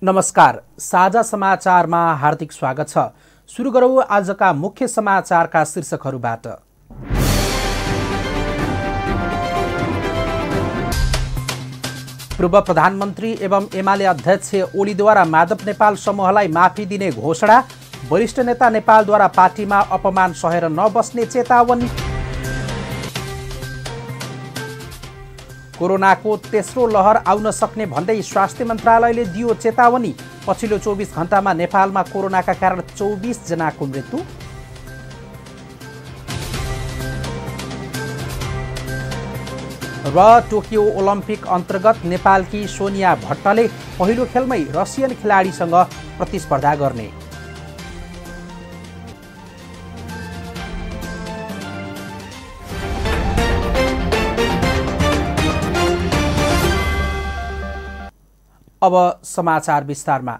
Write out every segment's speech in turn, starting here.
नमस्कार, साझा समाचारमा हार्दिक स्वागत छ। सुरु गरौँ आजका मुख्य समाचारका शीर्षकहरूबाट। पूर्व प्रधानमन्त्री एवं एमाले अध्यक्ष ओलीद्वारा माधव नेपाल समूहलाई माफी दिने घोषणा। वरिष्ठ नेता नेपालद्वारा पार्टीमा अपमान सहेर नबस्ने चेतावनी। कोरोनाको तेस्रो लहर आउन सक्ने भन्दै स्वास्थ्य मन्त्रालयले दियो चेतावनी। पछिल्लो 24 घण्टामा नेपालमा कोरोनाका कारण 24 जनाको मृत्यु। र टोकियो ओलम्पिक अन्तर्गत नेपालकी सोनिया भट्टले पहिलो खेलमै रसियन खेलाडीसँग प्रतिस्पर्धा गर्ने। अब समाचार विस्तारमा।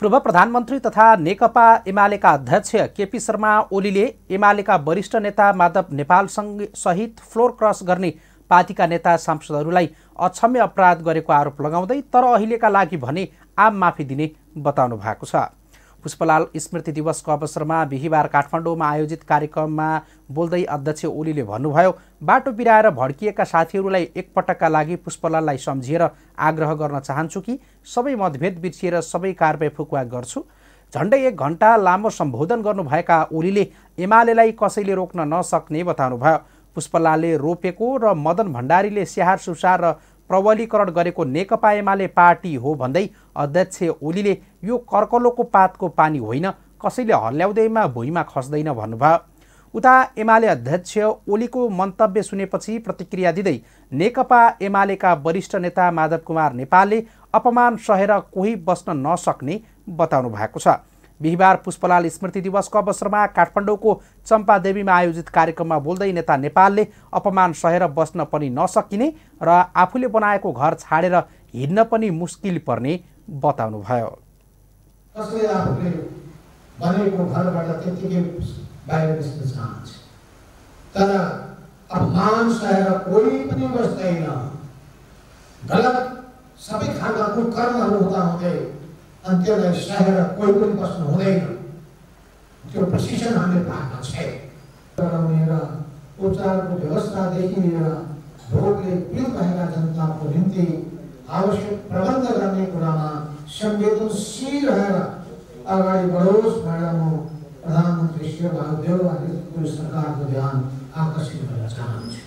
पूर्व प्रधानमन्त्री तथा नेकपा एमालेका अध्यक्ष केपी शर्मा ओलीले एमालेका वरिष्ठ नेता माधव नेपाल सहित फ्लोर क्रस गर्ने पार्टीका नेता सांसदहरूलाई अक्षम्य अपराध गरेको आरोप लगाउँदै तर अहिलेका लागि भने आम माफी दिने बताउनु भएको छ। पुष्पलाल स्मृति दिवसको अवसरमा बिहिबार काठमाडौँमा आयोजित कार्यक्रममा बोल्दै अध्यक्ष ओलीले भन्नुभयो, बाटो बिराएर भड्किएका साथीहरूलाई एकपटकका लागि पुष्पलाललाई सम्झिएर आग्रह गर्न चाहन्छु कि सबै मतभेद बिर्सिएर सबै कारबाही फुकुवा गर्छु। झन्डै 1 घण्टा लामो सम्बोधन गर्नुभएका ओलीले एमालेलाई कसैले रोक्न नसक्ने बताउनुभयो। पुष्पलालले रोपेको र मदन भण्डारीले स्याहार सुसार र प्रबलीकरण गरेको नेकपा एमाले पार्टी हो भन्दै अध्यक्ष ओलीले यो कर्कलोको पातको पानी होइन, कसैले हल्ल्याउँदैमा भुइँमा खस्दैन भन्नुभयो। उता एमाले अध्यक्ष ओलीको मन्तव्य सुनेपछि प्रतिक्रिया दिँदै नेकपा एमालेका वरिष्ठ नेता माधव कुमार नेपालले अपमान सहेर कोही बस्न नसक्ने बताउनु भएको छ। बिहिबार पुष्पलाल स्मृति दिवसको अवसरमा काठमाडौँको चम्पादेवीमा आयोजित कार्यक्रममा बोल्दै नेता नेपालले अपमान सहेर बस्न पनि नसकिने र आफूले बनाएको घर छाडेर हिँड्न पनि मुस्किल पर्ने बताउनुभयो। कसले आफूले बनेको घरबाट त्यतिकै बाहिर निस्कन चाहन्छ, तर अपमान सहेर कोही पनि बस्दैन। गलत सबै खालका कुकर्महरू हुँदै अन्त्यलाई सहेर कोही पनि बस्नु हुँदैन। त्यो प्रशिक्षण हामीले पाएका छैन। उपचारको व्यवस्थादेखि लिएर भोगले पीडित भएका जनताको निम्ति आवश्यक प्रबन्ध गर्ने कुरामा संवेदनशील रहेर अगाडि बढोस् भनेर म प्रधानमन्त्री श्री देउवाको सरकारको ध्यान आकर्षित गर्न चाहन्छु।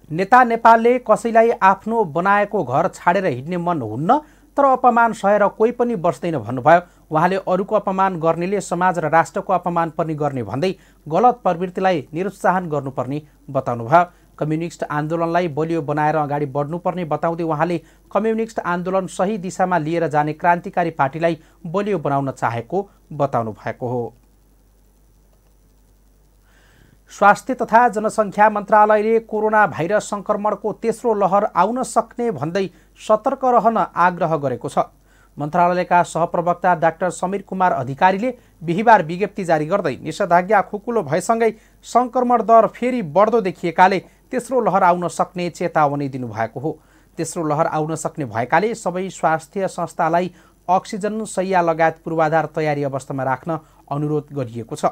नेता नेपालले कसैलाई आफ्नो बनाएको घर छाडेर हिँड्ने मन हुन्न, तर अपमान सहेर कोही पनि बस्दैन भन्नुभयो। उहाँले अरूको अपमान गर्नेले समाज र राष्ट्रको अपमान पनि गर्ने भन्दै गलत प्रवृत्तिलाई निरुत्साहन गर्नुपर्ने बताउनुभयो। कम्युनिस्ट आन्दोलनलाई बलियो बनाएर अगाडि बढ्नुपर्ने बताउँदै उहाँले कम्युनिस्ट आन्दोलन सही दिशामा लिएर जाने क्रान्तिकारी पार्टीलाई बलियो बनाउन चाहेको बताउनु भएको हो। स्वास्थ्य तथा जनसङ्ख्या मन्त्रालयले कोरोना भाइरस सङ्क्रमणको तेस्रो लहर आउन सक्ने भन्दै सतर्क रहन आग्रह गरेको छ। मन्त्रालयका सहप्रवक्ता डाक्टर समीर कुमार अधिकारीले बिहिबार विज्ञप्ति जारी गर्दै निषेधाज्ञा खुकुलो भएसँगै सङ्क्रमण दर फेरि बढ्दो देखिएकाले तेस्रो लहर आउन सक्ने चेतावनी दिनुभएको हो। तेस्रो लहर आउन सक्ने भएकाले सबै स्वास्थ्य संस्थालाई अक्सिजन शैय्या लगायत पूर्वाधार तयारी अवस्थामा राख्न अनुरोध गरिएको छ।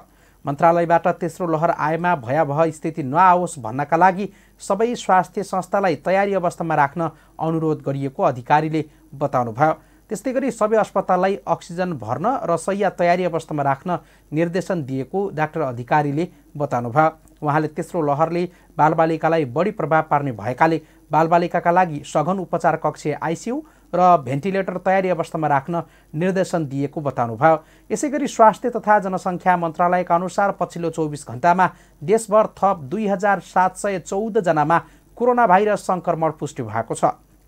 मन्त्रालयबाट तेस्रो लहर आएमा भयावह स्थिति नआओस् भन्नका लागि सबै स्वास्थ्य संस्थालाई तयारी अवस्थामा राख्न अनुरोध गरिएको अधिकारीले बताउनुभयो। त्यस्तै गरी सबै अस्पताललाई अक्सिजन भर्न र शैय्या तयारी अवस्थामा राख्न निर्देशन दिएको डाक्टर अधिकारीले बताउनुभयो। उहाँले तेस्रो लहरले बालबालिकालाई बढी प्रभाव पार्ने भएकाले बालबालिकाका लागि सघन उपचार कक्ष आइसियु र भेन्टिलेटर तयारी अवस्थामा राख्न निर्देशन दिएको बताउनुभयो। यसैगरी स्वास्थ्य तथा जनसङ्ख्या मन्त्रालयका अनुसार पछिल्लो 24 घण्टामा देशभर थप 2714 जनामा कोरोना भाइरस सङ्क्रमण पुष्टि भएको छ।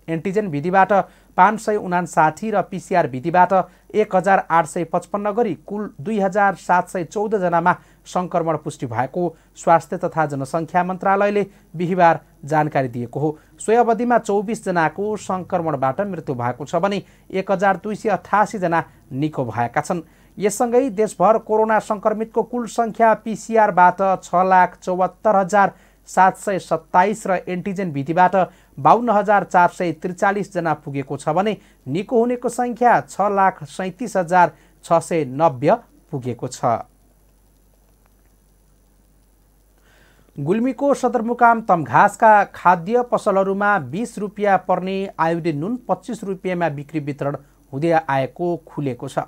एन्टिजेन विधिबाट 559 र पिसिआर विधिबाट 1855 गरी कुल 2714 जनामा सङ्क्रमण पुष्टि भएको स्वास्थ्य तथा जनसङ्ख्या मन्त्रालयले बिहिबार जानकारी दिएको हो। सोही अवधिमा 24 जनाको सङ्क्रमणबाट मृत्यु भएको छ भने 1288 जना निको भएका छन्। यससँगै देशभर कोरोना सङ्क्रमितको कुल सङ्ख्या पिसिआरबाट 6,74,000 727 र एन्टिजेन विधिबाट 52,443 जना पुगेको छ भने निको हुनेको सङ्ख्या 6,37,690 पुगेको छ। गुल्मीको सदरमुकाम तमघासका खाद्य पसलहरूमा 20 रुपियाँ पर्ने आयोडिन नुन 25 रुपियाँमा बिक्री वितरण हुँदै आएको खुलेको छ।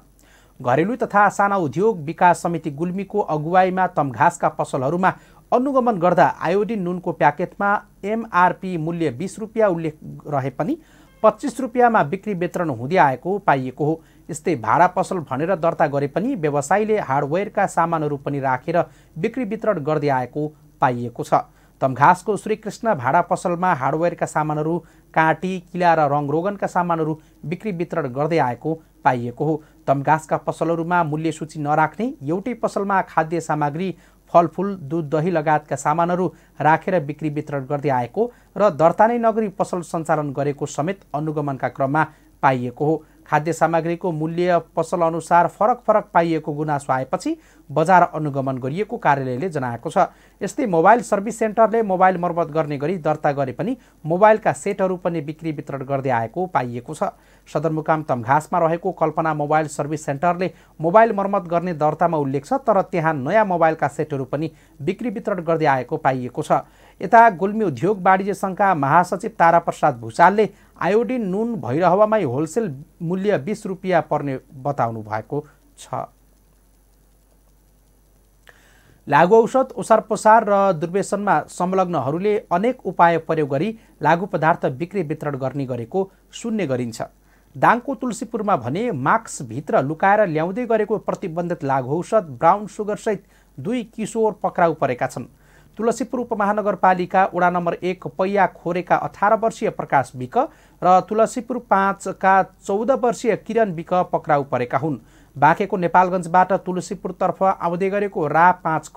घरेलु तथा साना उद्योग विकास समिति गुल्मीको अगुवाईमा तमघासका पसलहरूमा अनुगमन गर्दा आयोडिन नुनको प्याकेटमा एमआरपी मूल्य 20 रुपियाँ उल्लेख रहे पनि 25 रुपियाँमा बिक्री वितरण हुँदै आएको पाइएको हो। यस्तै भाडा पसल भनेर दर्ता गरे पनि व्यवसायीले हार्डवेयरका सामानहरू पनि राखेर बिक्री वितरण गर्दै आएको पाइएको छ। तमघासको श्रीकृष्ण भाडा पसलमा हार्डवेयरका सामानहरू, काँटी, किला र रङरोगनका सामानहरू बिक्री वितरण गर्दै आएको पाइएको हो। तमघासका पसलहरूमा मूल्य सूची नराख्ने, एउटै पसलमा खाद्य सामग्री, फलफुल, दूध, दही लगायतका सामानहरू राखेर बिक्री वितरण गर्दै आएको र दर्ता नै नगरी पसल सञ्चालन गरेको समेत अनुगमनका क्रममा पाइएको हो। खाद्य सामग्रीको मूल्य पसल अनुसार फरक फरक पाइएको गुनासो आएपछि बजार अनुगमन गरिएको कार्यालयले जनाएको छ। यस्तै मोबाइल सर्भिस सेन्टरले मोबाइल मर्मत गर्ने गरी दर्ता गरे पनि मोबाइलका सेटहरू पनि बिक्री वितरण गर्दै आएको पाइएको छ। सदरमुकाम तमघासमा रहेको कल्पना मोबाइल सर्भिस सेन्टरले मोबाइल मर्मत गर्ने दर्तामा उल्लेख छ, तर त्यहाँ नयाँ मोबाइलका सेटहरू पनि बिक्री वितरण गर्दै आएको पाइएको छ। यता गुल्मी उद्योग वाणिज्य सङ्घका महासचिव ताराप्रसाद भुषालले आयोडिन नुन भैरहवामै होलसेल मूल्य 20 रुपियाँ पर्ने बताउनु भएको छ। लागु औषध, ओसार पसार र दुर्व्यसनमा संलग्नहरूले अनेक उपाय प्रयोग गरी लागु पदार्थ बिक्री वितरण गर्ने गरेको सुन्ने गरिन्छ। दाङको तुलसीपुरमा भने मास्कभित्र लुकाएर ल्याउँदै गरेको प्रतिबन्धित लागु औषध ब्राउन सुगरसहित 2 किशोर पक्राउ परेका छन्। तुलसीपुर उपमहानगरपालिका वडा नम्बर 1 पैया खोरेका 18 वर्षीय प्रकाश विक र तुलसीपुर 5 का 14 वर्षीय किरण विक पक्राउ परेका हुन्। बाँकेको नेपालगञ्जबाट तुलसीपुरतर्फ आउँदै गरेको रा 5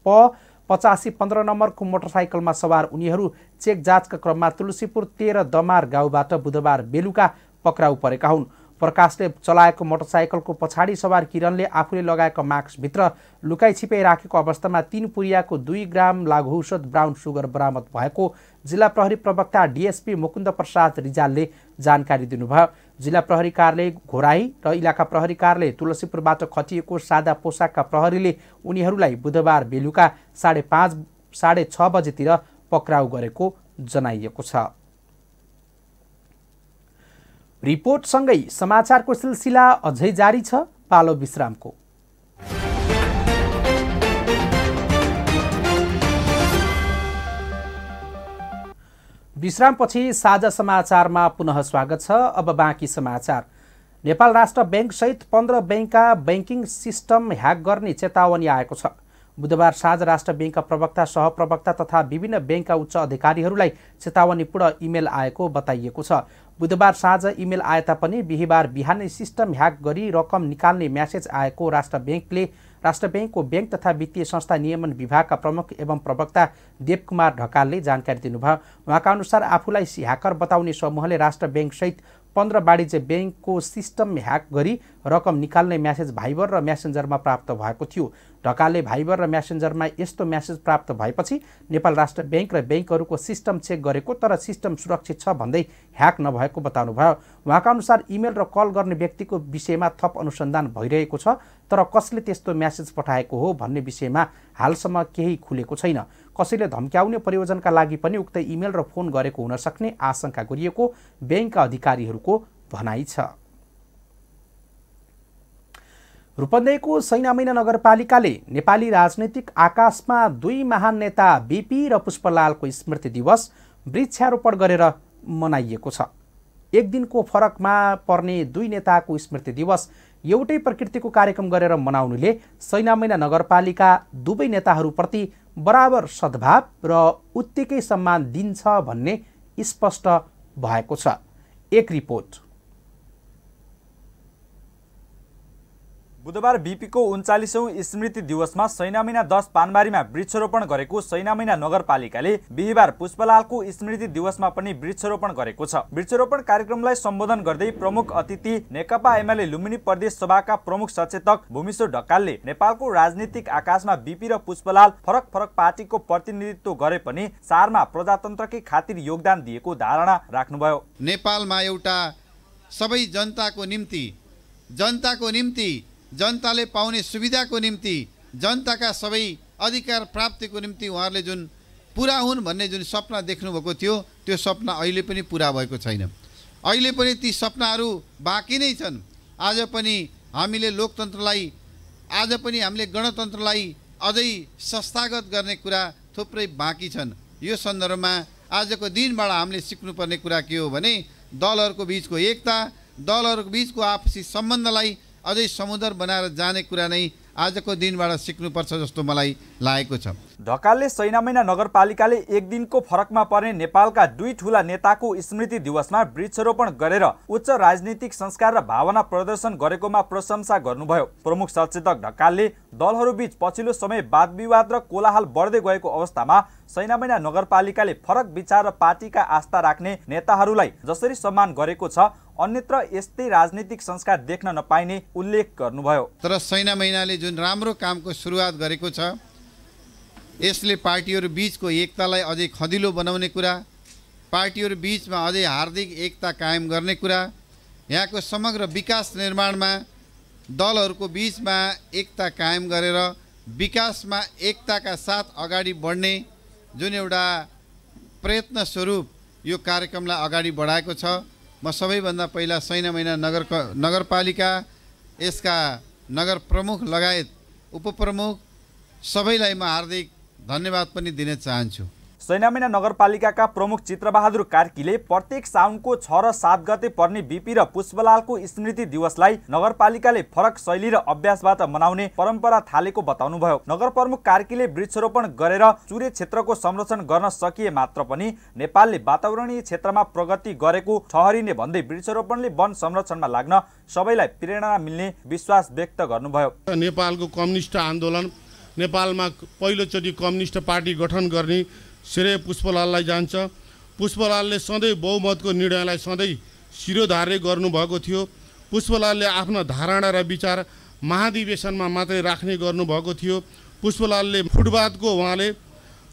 प 8515 नम्बरको मोटरसाइकलमा सवार उनीहरू चेक जाँचका क्रममा तुलसीपुर 13 दमार गाउँबाट बुधबार बेलुका पक्राउ परेका हुन्। प्रकाशले चलाएको मोटरसाइकलको पछाडि सवार किरणले आफूले लगाएको मास्कभित्र लुकाई छिपाई राखेको अवस्थामा 3 पुरियाको 2 ग्राम लागु औषध ब्राउन सुगर बरामद भएको जिल्ला प्रहरी प्रवक्ता डिएसपी मुकुन्द प्रसाद रिजालले जानकारी दिनुभयो। जिल्ला प्रहरी कार्यालय घोराई र इलाका प्रहरी कार्यालय तुलसीपुरबाट खटिएको सादा पोसाकका प्रहरीले उनीहरूलाई बुधबार बेलुका 5:30 साढे 6 बजेतिर पक्राउ गरेको जनाइएको छ। रिपोर्टसँगै समाचारको सिलसिला अझै जारी छ। पालो विश्रामको। विश्रामपछि साझा समाचारमा पुनः स्वागत छ। अब बाँकी समाचार। नेपाल राष्ट्र बैंक सहित 15 बैंकका बैंकिङ सिस्टम ह्याक गर्ने चेतावनी आएको छ। बुधबार साँझ राष्ट्र बैंकका प्रवक्ता, सहप्रवक्ता तथा विभिन्न बैंकका उच्च अधिकारीहरूलाई चेतावनीपूर्ण इमेल आएको बताइएको छ। बुधबार साँझ इमेल आए तापनि बिहिबार बिहानै सिस्टम ह्याक गरी रकम निकाल्ने म्यासेज आएको राष्ट्र बैंकको बैंक तथा वित्तीय संस्था नियमन विभागका प्रमुख एवं प्रवक्ता देवकुमार ढकालले जानकारी दिनुभयो। उहाँका अनुसार आफूलाई ह्याकर बताउने समूहले राष्ट्र बैंक सहित 15 वाणिज्य बैंकको सिस्टम ह्याक गरी रकम निकाल्ने म्यासेज भाइबर र म्यासेन्जरमा प्राप्त भएको थियो। ढकालले भाइबर र म्यासेन्जरमा यस्तो म्यासेज प्राप्त भएपछि नेपाल राष्ट्र बैंक र बैंकहरूको सिस्टम चेक गरेको, तर सिस्टम सुरक्षित छ भन्दै ह्याक नभएको बताउनुभयो। उहाँका अनुसार इमेल र कल गर्ने व्यक्तिको विषयमा थप अनुसन्धान भइरहेको छ, तर कसले त्यस्तो म्यासेज पठाएको हो भन्ने विषयमा हालसम्म केही खुलेको छैन। कसैले धम्क्याउने प्रयोजनका लागि पनि उक्त इमेल र फोन गरेको हुन सक्ने आशंका गरिएको बैंकका अधिकारीहरूको भनाइ छ। रूपन्देहीको सैनामैना नगरपालिकाले नेपाली राजनैतिक आकाशमा 2 महान नेता बीपी र पुष्पलालको स्मृति दिवस वृक्षारोपण गरेर मनाइएको छ। एक दिनको फरकमा पर्ने 2 नेताको स्मृति दिवस एउटै प्रकृतिको कार्यक्रम गरेर मनाउनुले सैनामैना नगरपालिका दुवै नेताहरूप्रति बराबर सद्भाव र उत्तिकै सम्मान दिन्छ भन्ने स्पष्ट भएको छ। एक रिपोर्ट। बुधबार बीपीको 39औं स्मृति दिवसमा सैनामैना 10 पानबारीमा वृक्षरोपण गरेको सैनामैना नगरपालिकाले बिहीबार पुष्पलालको स्मृति दिवसमा पनि वृक्षरोपण गरेको छ। वृक्षरोपण कार्यक्रमलाई सम्बोधन गर्दै प्रमुख अतिथि नेकपा एमाले लुम्बिनी प्रदेश सभाका प्रमुख सचेतक भूमेश्वर ढकालले नेपालको राजनीतिक आकाशमा बीपी र पुष्पलाल फरक फरक पार्टीको प्रतिनिधित्व गरे पनि सारमा प्रजातन्त्रकै खातिर योगदान दिएको धारणा राख्नुभयो। नेपालमा एउटा सबै जनताको निम्ति जनताले पाउने सुविधाको निम्ति जनताका सबै अधिकार प्राप्तिको निम्ति उहाँहरूले जुन पुरा हुन् भन्ने जुन सपना देख्नुभएको थियो त्यो सपना अहिले पनि पुरा भएको छैन। अहिले पनि ती सपनाहरू बाँकी नै छन्। आज पनि हामीले गणतन्त्रलाई अझै संस्थागत गर्ने कुरा थुप्रै बाँकी छन्। यो सन्दर्भमा आजको दिनबाट हामीले सिक्नुपर्ने कुरा के हो भने दलहरूको बीचको एकता, दलहरूको बीचको आपसी सम्बन्धलाई अझै समुद्र बनाएर जाने कुरा नै आजको दिनबाट सिक्नुपर्छ जस्तो मलाई लागेको छ। ढकालले सैनामैना नगरपालिकाले एक दिनको फरकमा पर्ने नेपालका दुई ठूला नेताको स्मृति दिवसमा वृक्षरोपण गरेर उच्च राजनीतिक संस्कार र भावना प्रदर्शन गरेकोमा प्रशंसा गर्नुभयो। प्रमुख सचेतक ढकालले दलहरूबीच पछिल्लो समय वाद विवाद र कोलाहल बढ्दै गएको अवस्थामा सैनामैना नगरपालिकाले फरक विचार र पार्टीका आस्था राख्ने नेताहरूलाई जसरी सम्मान गरेको छ अन्यत्र यस्तै राजनीतिक संस्कार देख्न नपाइने उल्लेख गर्नुभयो। तर सैनामैनाले जुन राम्रो कामको सुरुवात गरेको छ यसले पार्टीहरू बीचको एकतालाई अझै खदिलो बनाउने कुरा, पार्टीहरू बीचमा अझै हार्दिक एकता कायम गर्ने कुरा, यहाँको समग्र विकास निर्माणमा दलहरूको बीचमा एकता कायम गरेर विकासमा एकताका साथ अगाडि बढ्ने जुन एउटा प्रयत्न स्वरूप यो कार्यक्रमलाई अगाडि बढाएको छ। म सबैभन्दा पहिला सैनामैना नगरपालिका, यसका नगर प्रमुख लगायत उपप्रमुख सबैलाई म हार्दिक धन्यवाद पनि दिन चाहन्छु। सैनामैना नगरपालिकाका प्रमुख चित्रबहादुर कार्कीले प्रत्येक साउनको 6 र 7 गते पर्ने बीपी र पुष्पलालको स्मृति दिवसलाई नगरपालिकाले फरक शैली र अभ्यासबाट मनाउने परम्परा थालेको बताउनुभयो। नगर प्रमुख कार्कीले वृक्षरोपण गरेर चुरे क्षेत्रको संरक्षण गर्न सकिए मात्र पनि नेपालले वातावरणीय क्षेत्रमा प्रगति गरेको ठहरिने भन्दै वृक्षरोपणले वन संरक्षणमा लाग्न सबैलाई प्रेरणा मिल्ने विश्वास व्यक्त गर्नुभयो। नेपालको कम्युनिस्ट आन्दोलन, नेपालमा पहिलोचोटि कम्युनिस्ट पार्टी गठन गर्ने श्रेय पुष्पलाललाई जान्छ। पुष्पलालले सधैँ बहुमतको निर्णयलाई सधैँ शिरोधार्य गर्नुभएको थियो। पुष्पलालले आफ्नो धारणा र विचार महाधिवेशनमा मात्रै राख्ने गर्नुभएको थियो। पुष्पलालले फुटपाथको उहाँले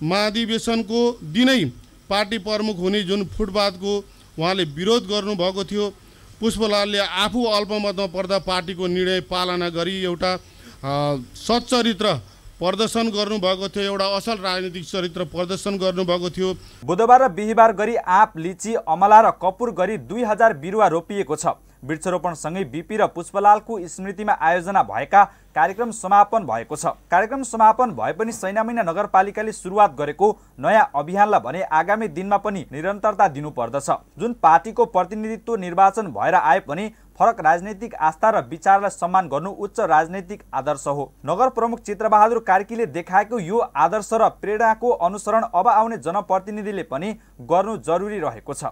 महाधिवेशनको दिनै पार्टी प्रमुख हुने जुन फुटपाथको उहाँले विरोध गर्नुभएको थियो। पुष्पलालले आफू अल्पमतमा पर्दा पार्टीको निर्णय पालना गरी एउटा सच्चरित्र प्रदर्शन गर्नुभएको थियो, एउटा असल राजनीतिक चरित्र प्रदर्शन गर्नुभएको थियो। बुधबार र बिहीबार गरी आँप, लिची, अमला र कपुर गरी 2000 बिरुवा रोपिएको छ। वृक्षरोपणसँगै बीपी र पुष्पलालको स्मृतिमा आयोजना भएका कार्यक्रम समापन भएको छ। कार्यक्रम समापन भए पनि सैनामैना नगरपालिकाले सुरुवात गरेको नयाँ अभियानलाई भने आगामी दिनमा पनि निरन्तरता दिनुपर्दछ। जुन पार्टीको प्रतिनिधित्व निर्वाचन भएर आए पनि फरक राजनीतिक आस्था र विचारलाई सम्मान गर्नु उच्च राजनीतिक आदर्श हो। नगर प्रमुख चित्रबहादुर कार्कीले देखाएको यो आदर्श र प्रेरणाको अनुसरण अब आउने जनप्रतिनिधिले पनि गर्नु जरुरी रहेको छ।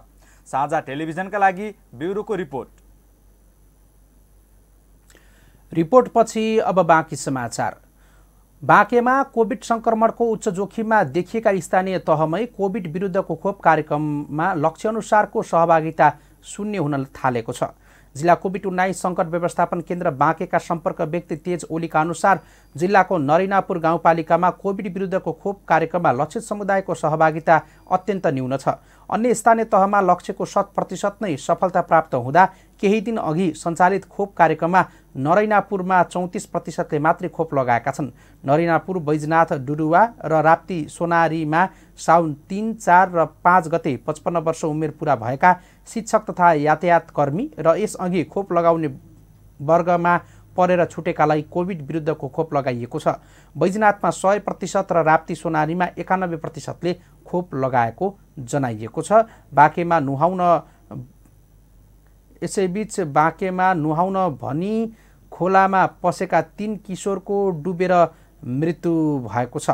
साझा टेलिभिजनका लागि ब्युरोको रिपोर्ट पछि अब बाँकी समाचार। बाँकेमा कोभिड संक्रमणको उच्च जोखिममा देखिएका स्थानीय तहमै कोभिड विरुद्धको खोप कार्यक्रममा लक्ष्यअनुसारको सहभागिता शून्य हुन थालेको छ। जिल्ला कोभिड-19 सङ्कट व्यवस्थापन केन्द्र बाँकेका सम्पर्क व्यक्ति तेज ओलीका अनुसार जिल्लाको नरिनापुर गाउँपालिकामा कोभिड विरुद्धको खोप कार्यक्रममा लक्षित समुदायको सहभागिता अत्यन्त न्यून छ। अन्य स्थानीय तहमा लक्ष्यको 100% नै सफलता प्राप्त हुँदा केही दिन अघि सञ्चालित खोप कार्यक्रममा नरिनापुरमा 34%ले मात्रै खोप लगाएका छन्। नरिनापुर, बैजनाथ, डुडुवा र राप्ती सोनारीमा साउन 3, 4 र 5 गते 55 वर्ष उमेर पुरा भएका शिक्षक तथा यातायात कर्मी र यसअघि खोप लगाउने वर्गमा परेर छुटेकालाई कोभिड विरुद्धको खोप लगाइएको छ। बैजनाथमा 100% र राप्ती सोनारीमा 91%ले खोप लगाएको जनाइएको छ। यसैबीच बाँकेमा नुहाउन भनी खोलामा पसेका 3 किशोरको डुबेर मृत्यु भएको छ।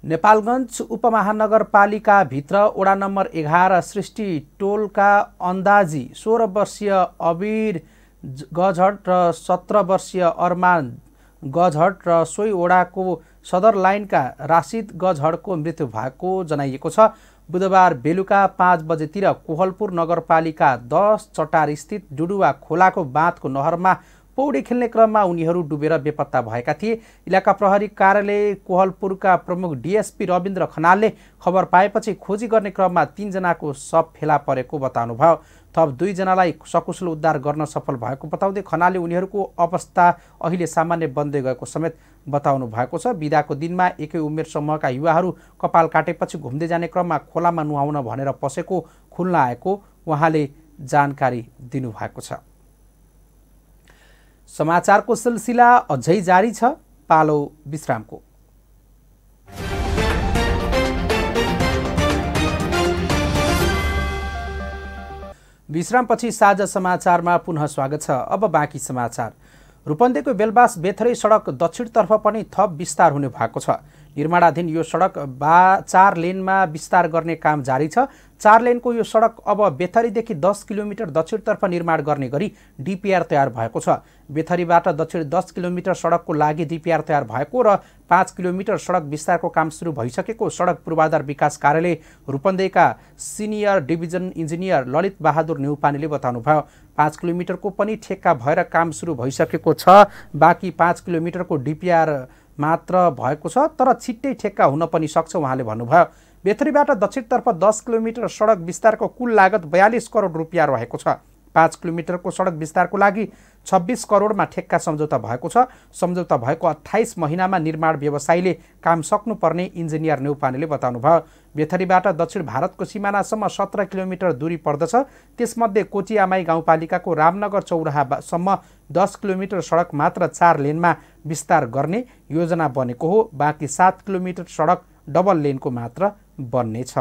नेपालगञ्ज उपमहानगरपालिकाभित्र वडा नम्बर 11 सृष्टि टोलका अन्दाजी 16 वर्षीय अबिर गजहट र 17 वर्षीय अरमान गजहट र सोही वडाको सदर लाइनका राशिद गजहटको मृत्यु भएको जनाइएको छ। बुधबार बेलुका 5 बजेतिर कोहलपुर नगरपालिका 10 चटार स्थित डुडुवा खोलाको बाँधको नहरमा पौडी खेल्ने क्रममा उनीहरू डुबेर बेपत्ता भएका थिए। इलाका प्रहरी कार्यालय कोहलपुरका प्रमुख डीएसपी रविन्द्र खनालले खबर पाएपछि खोजी गर्ने क्रममा 3 जनाको शव फेला परेको बताउनुभयो। थप 2 जनालाई सकुशल उद्धार गर्न सफल भएको बताउँदै खनालले उनीहरूको अवस्था अहिले सामान्य बन्दै गएको समेत बताउनु भएको छ। बिदाको दिनमा एकै उमेर समूहका युवाहरू कपाल काटेपछि घुम्दै जाने क्रममा खोलामा नुहाउन भनेर पसेको खुल्न आएको उहाँले जानकारी दिनुभएको छ। समाचारको सिलसिला अझै जारी छ, पालो विश्रामको। विश्रामपछि साझा समाचारमा पुनः स्वागत छ। अब बाँकी समाचार। रूपन्देहीको बेलबास बेथरै सडक दक्षिणतर्फ पनि थप विस्तार हुने भएको छ। निर्माणाधीन यो सडक 4 लेनमा विस्तार गर्ने काम जारी छ। 4 लेनको यो सडक अब बेथरीदेखि 10 किलोमिटर दक्षिणतर्फ निर्माण गर्ने गरी डिपिआर तयार भएको छ। बेथरीबाट दक्षिण 10 किलोमिटर सडकको लागि डिपिआर तयार भएको र 5 किलोमिटर सडक विस्तारको काम सुरु भइसकेको सडक पूर्वाधार विकास कार्यालय रूपन्देहीका सिनियर डिभिजन इन्जिनियर ललित बहादुर नेउपानेले बताउनुभयो। 5 किलोमिटरको पनि ठेक्का भएर काम सुरु भइसकेको छ। बाँकी 5 किलोमिटरको डिपिआर मात्र भएको छ, तर छिट्टै ठेक्का हुन पनि सक्छ उहाँले भन्नुभयो। बेथरीबाट दक्षिणतर्फ 10 किलोमिटर सडक विस्तारको कुल लागत 42 करोड रुपियाँ रहेको छ। 5 किलोमिटरको सडक विस्तारको लागि 26 करोडमा ठेक्का सम्झौता भएको छ। सम्झौता भएको 28 महिनामा निर्माण व्यवसायीले काम सक्नुपर्ने इन्जिनियर नेउपानेले बताउनुभयो। बेथरीबाट दक्षिण भारतको सिमानासम्म 17 किलोमिटर दूरी पर्दछ। त्यसमध्ये कोटियामाई गाउँपालिकाको रामनगर चौराहासम्म 10 किलोमिटर सडक मात्र 4 लेनमा विस्तार गर्ने योजना बनेको हो। बाँकी 7 किलोमिटर सडक डबल लेनको मात्र बन्नेछ।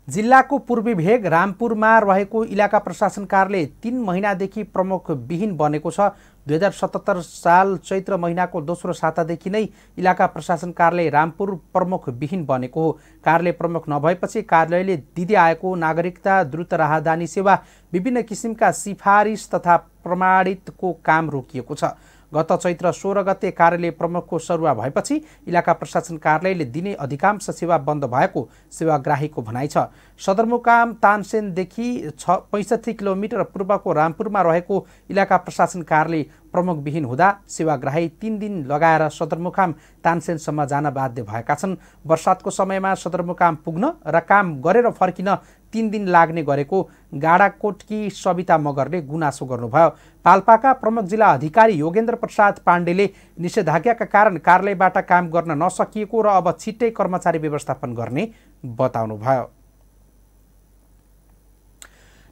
जिल्लाको पूर्वी भेग रामपुरमा रहेको इलाका प्रशासन कार्यालय 3 महिनादेखि प्रमुख विहीन बनेको छ। 2077 साल चैत्र महिनाको दोस्रो सातादेखि नै इलाका प्रशासन कार्यालय रामपुर प्रमुख विहीन बनेको हो। कार्यालय प्रमुख नभएपछि कार्यालयले दिँदै आएको नागरिकता द्रुत राहदानी सेवा, विभिन्न किसिमका सिफारिस तथा प्रमाणितको काम रोकिएको छ। गत चैत्र 16 गते कार्यालय प्रमुखको सरुवा भएपछि इलाका प्रशासन कार्यालयले दिने अधिकांश सेवा बन्द भएको सेवाग्राहीको भनाइ छ। सदरमुकाम तानसेनदेखि 65 किलोमिटर पूर्वको रामपुरमा रहेको इलाका प्रशासन कार्यालय प्रमुख विहीन हुँदा सेवाग्राही 3 दिन लगाएर सदरमुकाम तानसेनसम्म जान बाध्य भएका छन्। वर्षातको समयमा सदरमुकाम पुग्न र काम गरेर फर्किन 3 दिन लाग्ने गरेको गाडाकोटकी सविता मगरले गुनासो गर्नुभयो। पाल्पाका प्रमुख जिल्ला अधिकारी योगेन्द्र प्रसाद पाण्डेले निषेधाज्ञाका कारण कार्यालयबाट काम गर्न नसकिएको र अब छिट्टै कर्मचारी व्यवस्थापन गर्ने बताउनुभयो।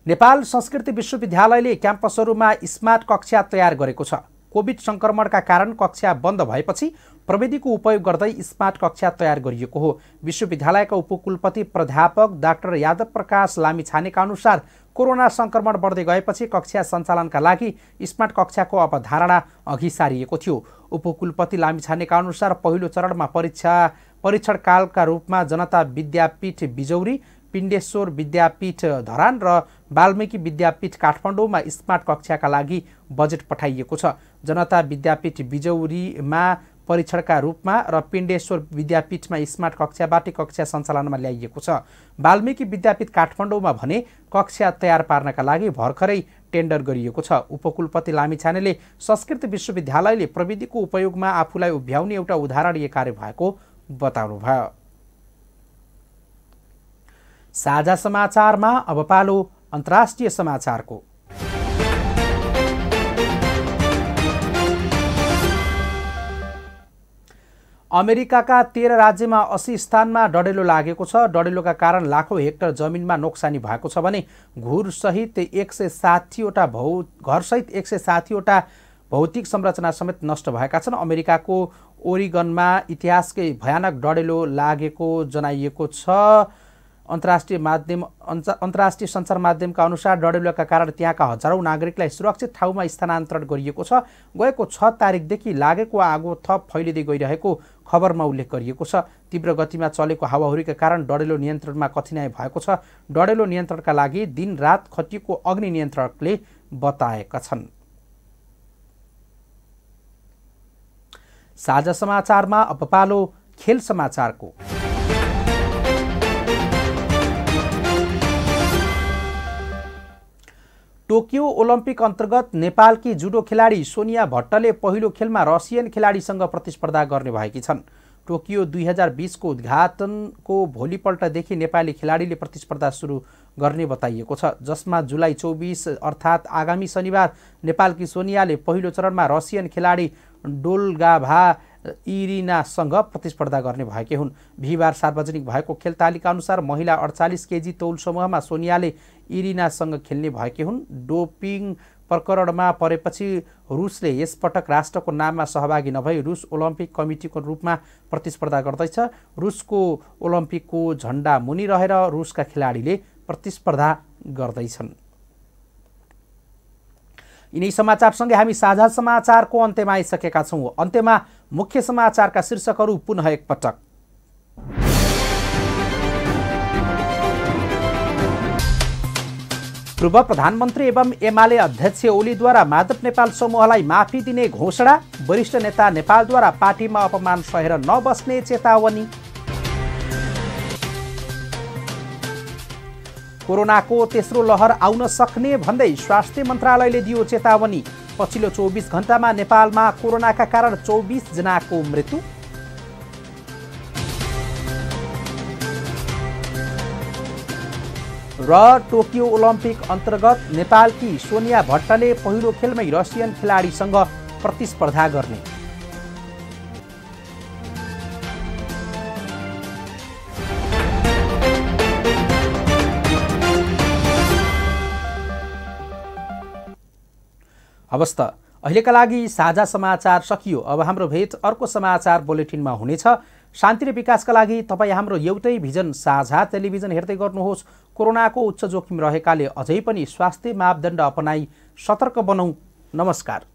नेपाल संस्कृति विश्वविद्यालयले क्याम्पसहरूमा स्मार्ट कक्षा तयार गरेको छ। कोभिड संक्रमणका कारण कक्षा बन्द भएपछि प्रविधिको उपयोग गर्दै स्मार्ट कक्षा तयार गरिएको हो। विश्वविद्यालयका उपकुलपति प्राध्यापक डाक्टर यादव प्रकाश लामिछानेका अनुसार कोरोना संक्रमण बढ्दै गएपछि कक्षा सञ्चालनका लागि स्मार्ट कक्षाको अवधारणा अघि सारिएको थियो। उपकुलपति लामिछानेका अनुसार पहिलो चरणमा परीक्षण कालका रूपमा जनता विद्यापीठ बिजौरी, पिण्डेश्वर विद्यापीठ धरान र वाल्मीकि विद्यापीठ काठमाडौँमा स्मार्ट कक्षाका लागि बजेट पठाइएको छ। जनता विद्यापीठ बिजौरीमा परीक्षणका रूपमा र पिण्डेश्वर विद्यापीठमा स्मार्ट कक्षाबाट कक्षा सञ्चालनमा ल्याइएको छ। वाल्मीकि विद्यापीठ काठमाडौँमा भने कक्षा तयार पार्नका लागि भर्खरै टेन्डर गरिएको छ। उपकुलपति लामिछानेले संस्कृत विश्वविद्यालयले प्रविधिको उपयोगमा आफूलाई उभ्याउने एउटा उदाहरणीय कार्य भएको बताउनुभयो। साझा समाचारमा अब पालो अन्तर्राष्ट्रिय समाचारको। अमेरिकाका 13 राज्यमा 80 स्थानमा डढेलो लागेको छ। डढेलोका कारण लाखौं हेक्टर जमिनमा नोक्सानी भएको छ भने घरसहित 160 वटा भौतिक संरचना समेत नष्ट भएका छन्। अमेरिकाको ओरिगनमा इतिहासकै भयानक डढेलो लागेको जनाइएको छ। अन्तर्राष्ट्रिय सञ्चार माध्यमका अनुसार डडेलुका कारण त्यहाँका हजारौं नागरिकलाई सुरक्षित ठाउँमा स्थानान्तरण गरिएको छ। गएको 6 तारिकदेखि लागेको आगो थप फैलिँदै गइरहेको खबरमा उल्लेख गरिएको छ। तीव्र गतिमा चलेको हावाहुरीका कारण डडेलो नियन्त्रणमा कठिनाइ भएको छ। डडेलो नियन्त्रणका लागि दिनरात खटिएको अग्नि नियन्त्रकले बताएका छन्। साझा समाचारमा अब पालो खेल समाचारको। टोकियो ओलम्पिक अन्तर्गत नेपालकी जुडो खेलाडी सोनिया भट्टले पहिलो खेलमा रसियन खेलाडीसँग प्रतिस्पर्धा गर्ने भएकी छन्। टोकियो 2020 को उद्घाटनको भोलिपल्टदेखि नेपाली खेलाडीले प्रतिस्पर्धा सुरु गर्ने बताइएको छ, जसमा जुलाई 24 अर्थात् आगामी शनिबार नेपालकी सोनियाले पहिलो चरणमा रसियन खेलाडी डोल्गाभा इरिनासँग प्रतिस्पर्धा गर्ने भएकी हुन्। बिहिबार सार्वजनिक भएको खेल तालिका अनुसार महिला 48 केजी तौल समूहमा सोनियाले इरिनासँग खेल्ने भएकी हुन्। डोपिङ प्रकरणमा परेपछि रुसले यसपटक राष्ट्रको नाममा सहभागी नभई रुस ओलम्पिक कमिटीको रूपमा प्रतिस्पर्धा गर्दैछ। रुसको ओलम्पिकको झण्डा मुनि रहेर रुसका खेलाडीले प्रतिस्पर्धा गर्दैछन्। यिनै समाचारसँगै हामी साझा समाचारको अन्त्यमा आइसकेका छौँ। अन्त्यमा मुख्य समाचारका शीर्षकहरू पुनः एकपटक। पूर्व प्रधानमन्त्री एवं एमाले अध्यक्ष ओलीद्वारा माधव नेपाल समूहलाई माफी दिने घोषणा। वरिष्ठ नेता नेपालद्वारा पार्टीमा अपमान सहेर नबस्ने चेतावनी। कोरोनाको तेस्रो लहर आउन सक्ने भन्दै स्वास्थ्य मन्त्रालयले दियो चेतावनी। पछिल्लो 24 घण्टामा नेपालमा कोरोनाका कारण 24 जनाको मृत्यु। र टोकियो ओलम्पिक अन्तर्गत नेपालकी सोनिया भट्टले पहिलो खेलमै रसियन खेलाडीसँग प्रतिस्पर्धा गर्ने। हवस् त अहिलेका लागि साझा समाचार सकियो। अब हाम्रो भेट अर्को समाचार बुलेटिनमा हुनेछ। शान्ति र विकासका लागि तपाईँ हाम्रो एउटै भिजन साझा टेलिभिजन हेर्दै गर्नुहोस्। कोरोनाको उच्च जोखिम रहेकाले अझै पनि स्वास्थ्य मापदण्ड अपनाई सतर्क बनौँ। नमस्कार।